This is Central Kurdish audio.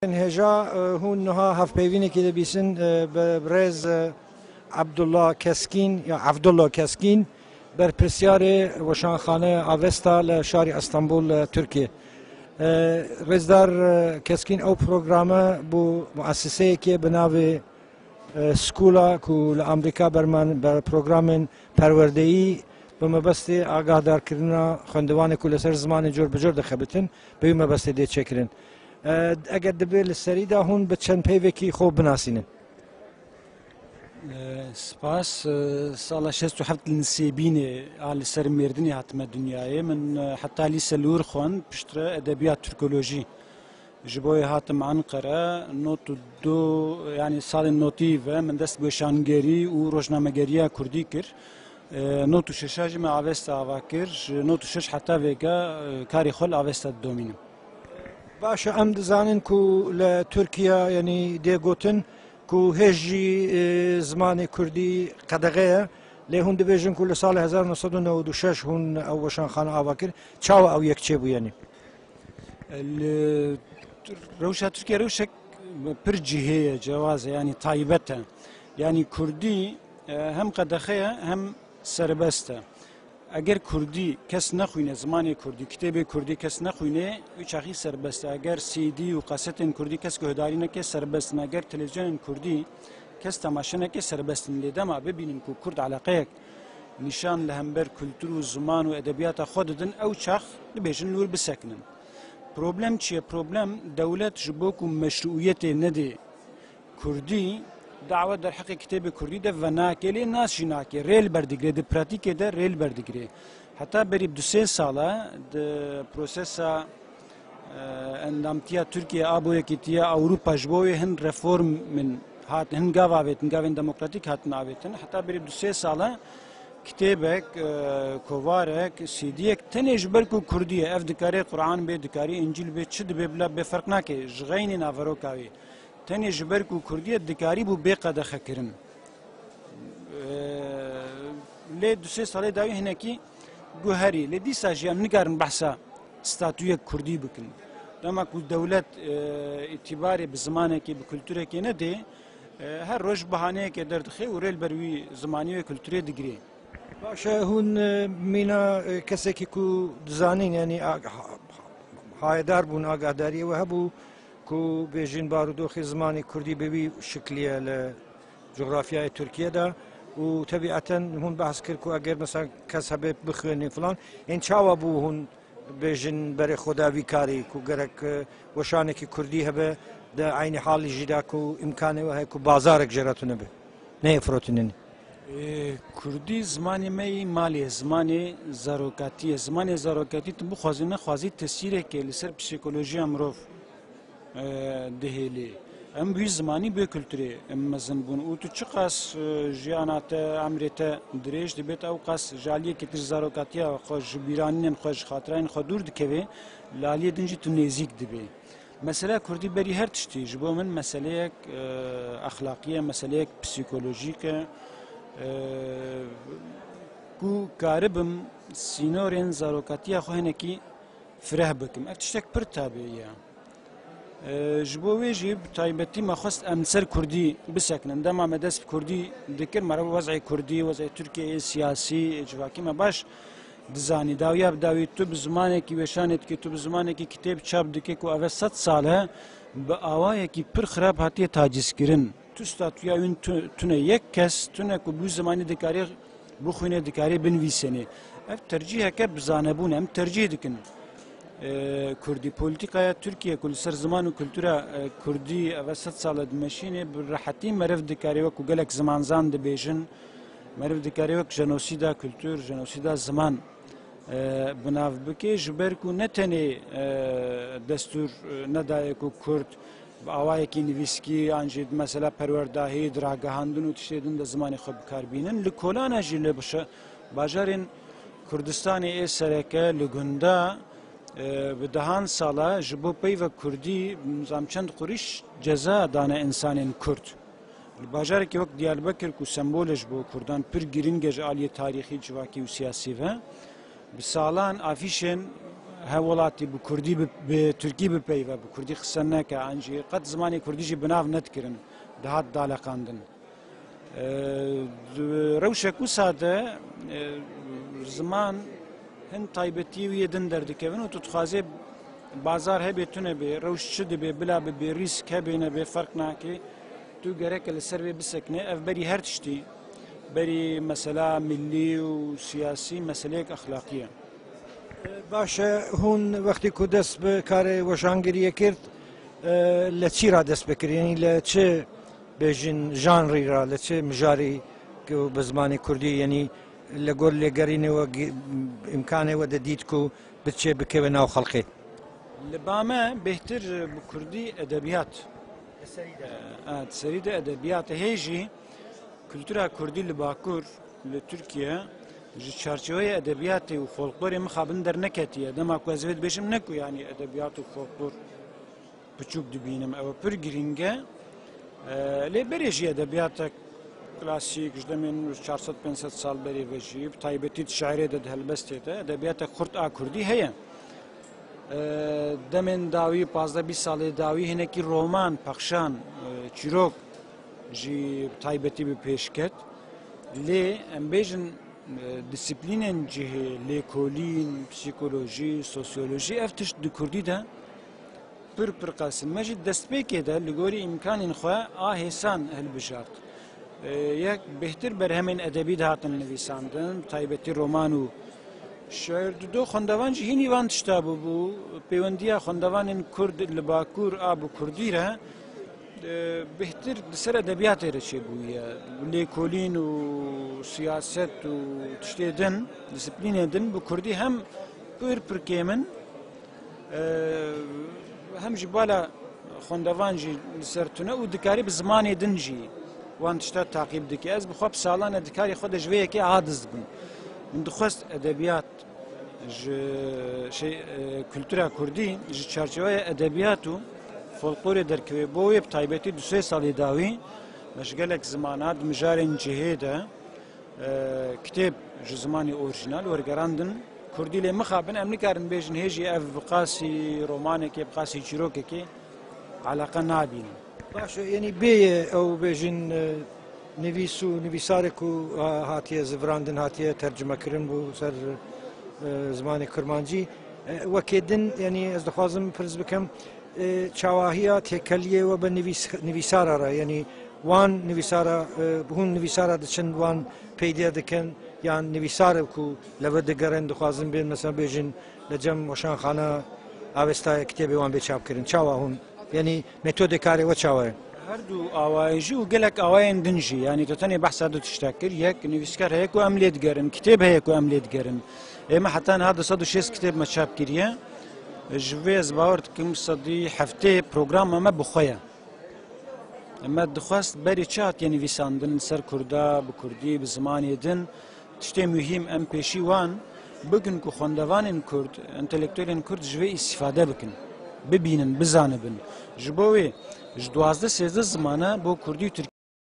هجا هون نها هف پیوینه که دبیسن برز عبدالله کسکین بر پرسیار وشانخانه آوستا لشاری استانبول ترکیه. رزدار کسکین او پروگرامه بو مؤسسه که بناوی سکولا که لامریکا بر پروگرام پروردهی به مبست آگاه دار کردن خواندوان که لسر زمان جور بجور دخبتن به مبست دی چکرن. اگر دبیر لسری دا هون به چند پیوکی خوب بناسینن. سپاس سال 67 لنسيبيني على سر ميردني هاتم الدنيا من حتى لي سلور خوان بشترى ادبيات تركولوجي جبوي هاتم انقره نوت دو يعني سال النوتيف من دست بشانگري و روزنامه‌گريا كردي كر نوت ششاج ما اوستا واكر نوت شش حتى ويغا كاري خل اوستا دومينو باشه ام دزانن کو لترکیه یعنی دیگوتن کو هجی زمان کردی قدغه لهون دبیجن کو لسال 1996 هون او وشانخانه آواکر چاو او یک چه بو یعنی روشا ترکیه روشك برجهية جواز يعني طيبتها يعني كردي هم قدخية هم سربسته اگر کردی کس نخوینه زمان کردی کتاب کردی کس نخوینه چاخی سربسته اگر سی دی و قصت کردی کس گهداری نکه سربست اگر تلویزیون کردی کس تماشا نکه سربست لیده ما ببینیم که کرد علاقه نشان لهمبر کلتور و زمان و ادبیات خوددن او چاخ لبیجن لور بسکنن پروبلم چیه پروبلم دولت جبوک و مشروعیت نده کردی دعوة در حق كتاب كردي ده وناكلي ناس جناكي ريل بردگري ده براتيكي ده ريل بردگري حتى بريب دو سه سالا ده بروسيسا اندامتيا تركيا ابو يكيتيا اوروبا جبوي هن ريفورم من هات هن غاوين ديمقراطيك هاتن اويتن حتى بريب دو سه سالا كتابك كوارك سيديك تنج بركو كرديه اف دكاري قران بي دكاري انجيل بي تشد بي بلا بفرقناكي جغيني نافروكاوي تنی جبرک و کردی دکاری بو بیقاده خکرن. لی دو سه ساله داوی هنکی گوهری لدی ساجیان نگارن بحثا ستاتوی کردی بکن. دما کو دولت اعتباری بزمانه کی بکلتوره کی نده هر روز بهانه کی درد خی و ریل بروی زمانی و کلتوری دگری. باشه هون مینا کسی که کو دزانین یعنی هایدار بون آگاهداری و هبو کو بیجین بارودوخی زمانی کردی بوی شکلیه لجغرافیای ترکیه دا و طبیعتا هون بحث کرد که اگر مثلا کس هبه بخوانی فلان این چاوا بو هون بیجین بر خدا وی کاری که گرک وشانه که کردی هبه دا عین حالی جدا که امکانه و های که بازارک جراتونه به نه افروتونین کردی زمانی می مالی زمانی زاروکاتی تو بخوازی خوازی تسیره که لسر پسیکولوژی امروف دهیلی ام بی زمانی به کلتوری ام مزن بون او تو چه قاس جیانات عمرت دریج دبیت او قاس جالیه که تجارکاتیا خوش بیرانین خوش خاطرین خودور دکوی لالیه دنجی تو نزیک دبی مسئله کردی بری هر تشتی جبو من مسئله اخلاقیه مسئله پسیکولوژیک کو کاربم سینورین زاروکاتیا خو هنکی فرح بکم افتشتک پر تابعیه جبوي جيب تايبتي ما خص امسر كردي بسكن دما مدس كردي ذكر مره وضع كردي وضع تركيا سياسي اجواكي ما باش دزاني داويا بداوي تو بزمانك وشانت كي تو بزمانك كتاب چاپ دكي کو اوه 100 ساله باوايه كي پر خراب هاتي تاجس كرن تو ستاتويا وين تونه يك كس تونه کو بو زماني دكاري بخوينه دكاري بنويسني اف ترجيح كب زانبون ام ترجيح دكن کردی پولیتیکای ترکیه کل سر زمان و کلتورا کردی وسط سال دمشینه براحتی مرف دکاری و کوگلک زمان زان دبیجن مرف دکاری و جنوسیدا کلتور جنوسیدا زمان بناف بکی جبر کو نتنی دستور ندای کو کرد آوای کی نویسکی انجید مثلا پرورداهی دراگهاندن و تشیدن د زمان خب کاربینن لکولان اجل بشه باجارین کردستان ای سرکه لگندا به دهان ساله جبو پیو کردی زمچند قریش جزا دانه انسان کرد. الباجار که وقت دیالبکر کو سمبولش بو کردان پر گرینگج عالی تاریخی جواکی و سیاسی و به سالان آفیشن هەوڵاتی بە کوردی بە تورکی بپەیوە بە کوردی قسە نەکە ئەنجی قەت زمانی کوردیژی بناو نەتکردن دەهات داڵەقاندن ڕەوشێک و سادە زمان هەند تایبەتی و یەدن دەردەکەون و توتخوازێ بازار هەبێت تونە بێ ڕەوش چ دەبێ بلا ببێ ریسک هەبێنە بێ فەرق ناکێ تو گەرەکە لەسەر بێ بسەکنێ ئەف بەری هەر تشتی بەری مەسەلا میلی و سیاسی مەسلەیەک ئەخلاقیە باشە هون وەختی کو دەست بە کارێ وەشانگریە کرد لە چیرا دەست بکردنی لە چه بێژین ژانڕیرا لە چه مژاری بە زمانی کوردی یعنی لە گۆر لێگەڕینەوە ئیمکانێوە دەدیت و بچێ بکەوە ناو خەڵقێ لە بامە بهتر بە کوردی ئەدەبیات سەریدە ئەدەبیاتە هێژی کولتورا کوردی لە باکوور لە تورکیا ji çarçoveyê edebiyatê û folklorê mixabin derneketiye dema ku ez vê dibêjim neku yanî edebiyat û folklor biçûk dibînim ew pir giring e lê berê jî edebiyatek klasîk ji demên 400-500 sal berê ve jî bi taybetî şairê de di helbestê de edebiyatek xurt a kurdî heye demên dawî 15-20 salê dawî hinekî roman pexşan çîrok jî taybetî bi pêşket lê em bêjin disîplînên cihê lêkolîn, psîkolojî, sosyolojî ev tişt di Kurdî de pir pir qasin me jî destpêkê de li gorî îmkanên xwe a hêsan hilbijart yek bêhtir berhemên edebî de hatin nivîsandin taybetî roman û şeir du xwendevan jî hînî van tişta bû pêwendiya xwendevanên Kurd li Bakur a bi Kurdî re bêhtir di ser edebiyatê re çêbûye lêkolîn û siyaset û tiştê din disîplînê din bi Kurdî hem pir pir kêmin hem jî bala xwendevan jî li ser tune û dikarî bi zimanê din jî wan tişta taqîb dike ez bi xwe salan e dikarî xwe de ji vê yekê adiz dibim min dixwest edebiyat ji kültura Kurdî ji çarçoveyê edebiyat û folklorê derkevê bo wê bi taybetî du sê salê dawî ji gelek zimanat mijarên cihê de kitêb ji zimanê orijinal wergerandin Kurdî lê mixabin em nikarin bêjin hêjî ev bi qasî romanekê bi qasî çîrokekê eleqa nabînin باشە یعنی بێیە ئەو بێژین نویس و نویسارێک و هاتیە زڤراندن هاتیە تەرجمەکردن بوو سەر زمانی کورمانجی وەکێدن ینی ئەس دەخوازم پرس بکەم چاواهەیە تێکەلیەوە بە نویسارە ینی وان نویسارە هون نویسارە دەچن وان پەیدێ دەکەن یان نویسارێک و لەوە دەگەڕێن دەخوازم بێن مەسەن بێژین لە جەم وەشانخانە ئاوێستای کتێبێ وان بێ چاپکردن چاوە هون یعنی مێتۆدێ کارێوە چاوەیە هەردوو ئاوایژی و gelek ئاوایên din jî yanî tu tenê behsa du tiştek kir yek nivîskar heye ku em lê digerin kitêb heye ku em lê digerin ême heta niha 206 kitêb me çap kiriye ji vê ez bawer dikim sedî heftê program me bi xwe ye me dixwest berê çi hatiye nivîsandin ser Kurda bi Kurdî bi zimanê din tiştê mühîm em pêşî wan bikin ku xwendevanên Kurd entelektüelên Kurd ji vê îstîfade bikin bibînin bizanibin ji bo wê ji 12-13 zimane bo Kurdî û